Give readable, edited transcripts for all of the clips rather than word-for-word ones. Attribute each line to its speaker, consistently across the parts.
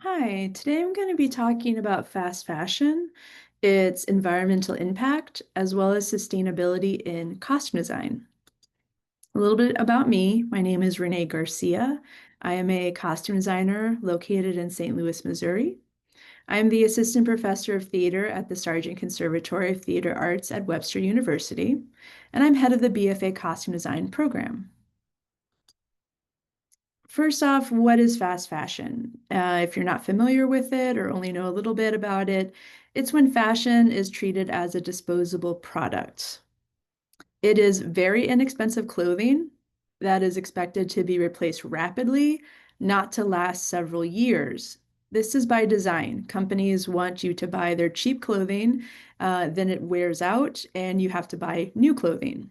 Speaker 1: Hi, today I'm going to be talking about fast fashion, its environmental impact, as well as sustainability in costume design. A little bit about me. My name is Renee Garcia. I am a costume designer located in St. Louis, Missouri. I'm the assistant professor of theater at the Sargent Conservatory of Theater Arts at Webster University, and I'm head of the BFA Costume Design program. First off, what is fast fashion? If you're not familiar with it or only know a little bit about it, it's when fashion is treated as a disposable product. It is very inexpensive clothing that is expected to be replaced rapidly, not to last several years. This is by design. Companies want you to buy their cheap clothing, then it wears out, and you have to buy new clothing.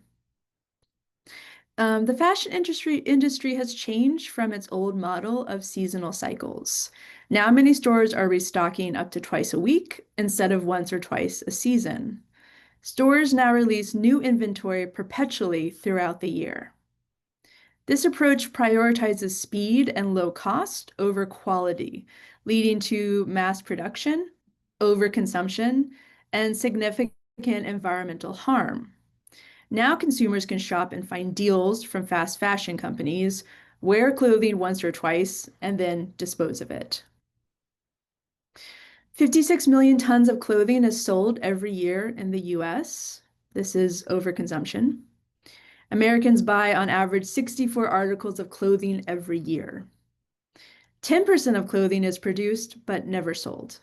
Speaker 1: The fashion industry has changed from its old model of seasonal cycles. Now many stores are restocking up to twice a week instead of once or twice a season. Stores now release new inventory perpetually throughout the year. This approach prioritizes speed and low cost over quality, leading to mass production, overconsumption, and significant environmental harm. Now consumers can shop and find deals from fast fashion companies, wear clothing once or twice, and then dispose of it. 56 million tons of clothing is sold every year in the US. This is overconsumption. Americans buy on average 64 articles of clothing every year. 10% of clothing is produced but never sold.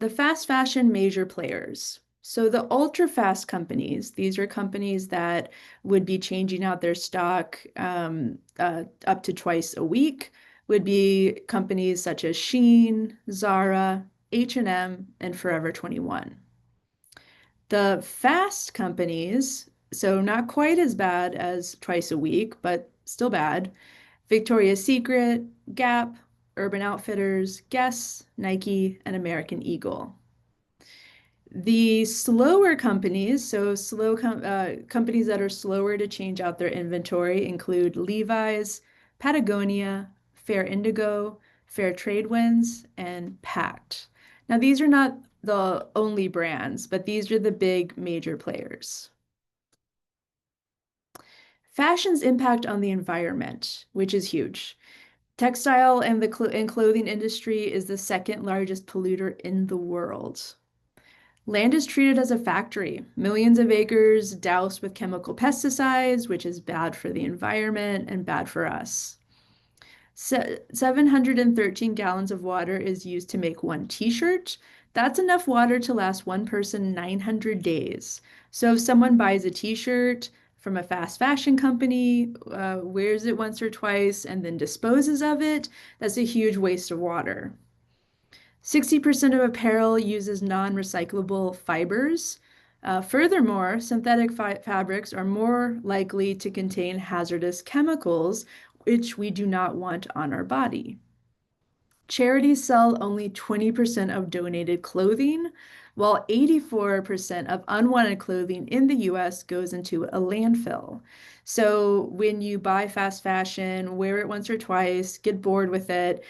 Speaker 1: The fast fashion major players. So the ultra fast companies, these are companies that would be changing out their stock up to twice a week, would be companies such as Shein, Zara, H&M, and Forever 21. The fast companies, so not quite as bad as twice a week, but still bad, Victoria's Secret, Gap, Urban Outfitters, Guess, Nike, and American Eagle. The slower companies, so companies that are slower to change out their inventory include Levi's, Patagonia, Fair Indigo, Fair Trade Winds, and Pact. Now, these are not the only brands, but these are the big major players. Fashion's impact on the environment, which is huge. Textile and the clothing industry is the second largest polluter in the world. Land is treated as a factory. Millions of acres doused with chemical pesticides, which is bad for the environment and bad for us. 713 gallons of water is used to make one t-shirt. That's enough water to last one person 900 days. So if someone buys a t-shirt from a fast fashion company, wears it once or twice, and then disposes of it, that's a huge waste of water. 60% of apparel uses non-recyclable fibers. Furthermore, synthetic fabrics are more likely to contain hazardous chemicals, which we do not want on our body. Charities sell only 20% of donated clothing, while 84% of unwanted clothing in the US goes into a landfill. So when you buy fast fashion, wear it once or twice, get bored with it,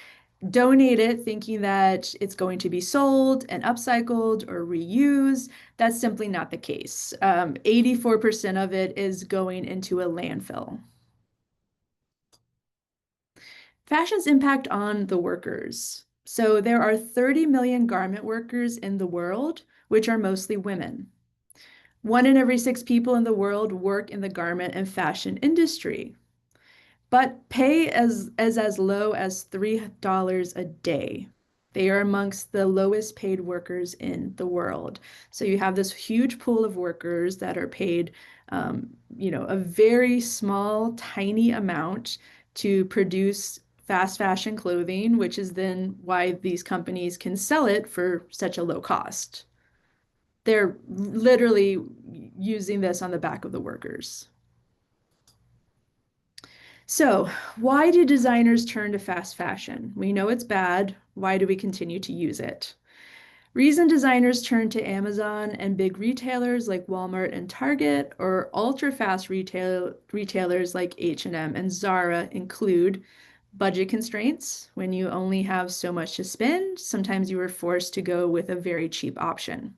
Speaker 1: donate it thinking that it's going to be sold and upcycled or reused. That's simply not the case. 84% of it is going into a landfill. Fashion's impact on the workers. So there are 30 million garment workers in the world, which are mostly women. 1 in every 6 people in the world work in the garment and fashion industry. But pay is as low as $3 a day. They are amongst the lowest paid workers in the world. So you have this huge pool of workers that are paid, a very small, tiny amount to produce fast fashion clothing, which is then why these companies can sell it for such a low cost. They're literally using this on the back of the workers. So, why do designers turn to fast fashion? We know it's bad. Why do we continue to use it? Reason designers turn to Amazon and big retailers like Walmart and Target, or ultra-fast retailers like H&M and Zara include budget constraints. When you only have so much to spend, sometimes you are forced to go with a very cheap option.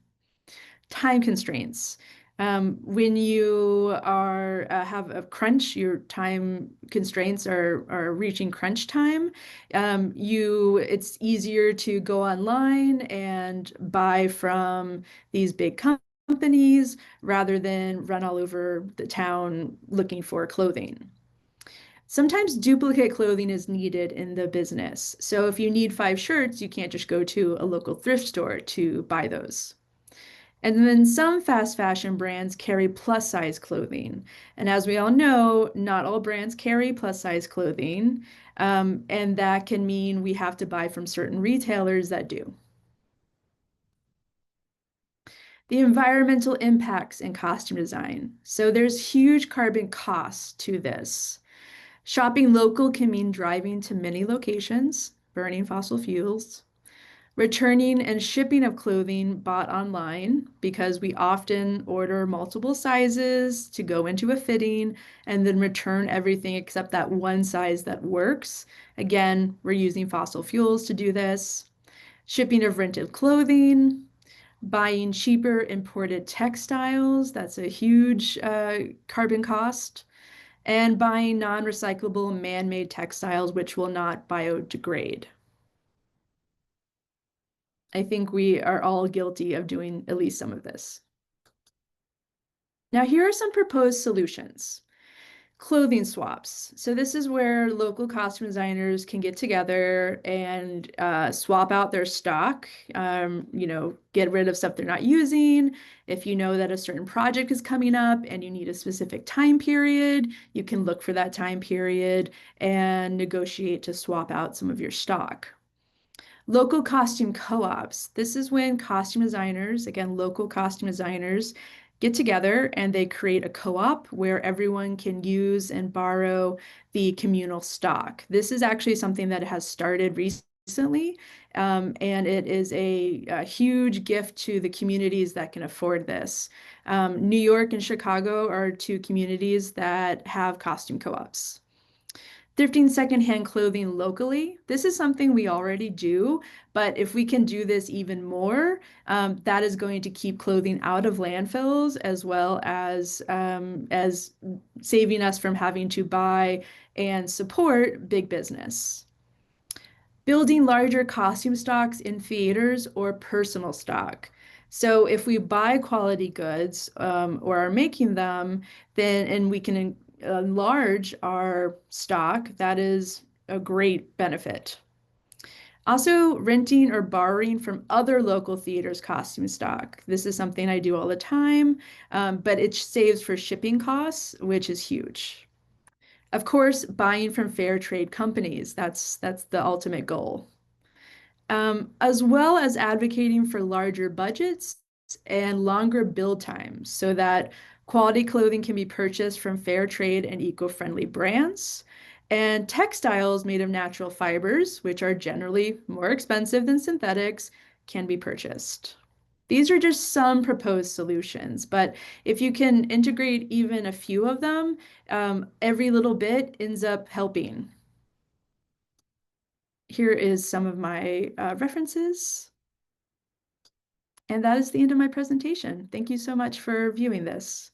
Speaker 1: Time constraints. When you are have a crunch, your time constraints are reaching crunch time. It's easier to go online and buy from these big companies rather than run all over the town looking for clothing. Sometimes duplicate clothing is needed in the business. So if you need 5 shirts, you can't just go to a local thrift store to buy those. And then some fast fashion brands carry plus size clothing. And as we all know, not all brands carry plus size clothing. And that can mean we have to buy from certain retailers that do. The environmental impacts in costume design. So there's huge carbon costs to this. Shopping local can mean driving to many locations, burning fossil fuels. Returning and shipping of clothing bought online because we often order multiple sizes to go into a fitting and then return everything except that one size that works. Again, we're using fossil fuels to do this. Shipping of rented clothing, buying cheaper imported textiles, that's a huge carbon cost, and buying non-recyclable man-made textiles which will not biodegrade. I think we are all guilty of doing at least some of this. Now, here are some proposed solutions. Clothing swaps. So this is where local costume designers can get together and swap out their stock, get rid of stuff they're not using. If you know that a certain project is coming up and you need a specific time period, you can look for that time period and negotiate to swap out some of your stock. Local costume co-ops. This is when costume designers, again, local costume designers, get together and they create a co-op where everyone can use and borrow the communal stock. This is actually something that has started recently, and it is a huge gift to the communities that can afford this. New York and Chicago are two communities that have costume co-ops. Thrifting secondhand clothing locally. This is something we already do, but if we can do this even more, that is going to keep clothing out of landfills as well as saving us from having to buy and support big business. Building larger costume stocks in theaters or personal stock. So if we buy quality goods or are making them, then and we can enlarge our stock, that is a great benefit. Also, renting or borrowing from other local theaters' costume stock. This is something I do all the time, but it saves for shipping costs, which is huge. Of course, buying from fair trade companies. That's the ultimate goal. As well as advocating for larger budgets and longer build times so that quality clothing can be purchased from fair trade and eco-friendly brands, and textiles made of natural fibers, which are generally more expensive than synthetics, can be purchased. These are just some proposed solutions, but if you can integrate even a few of them, every little bit ends up helping. Here is some of my references. And that is the end of my presentation. Thank you so much for viewing this.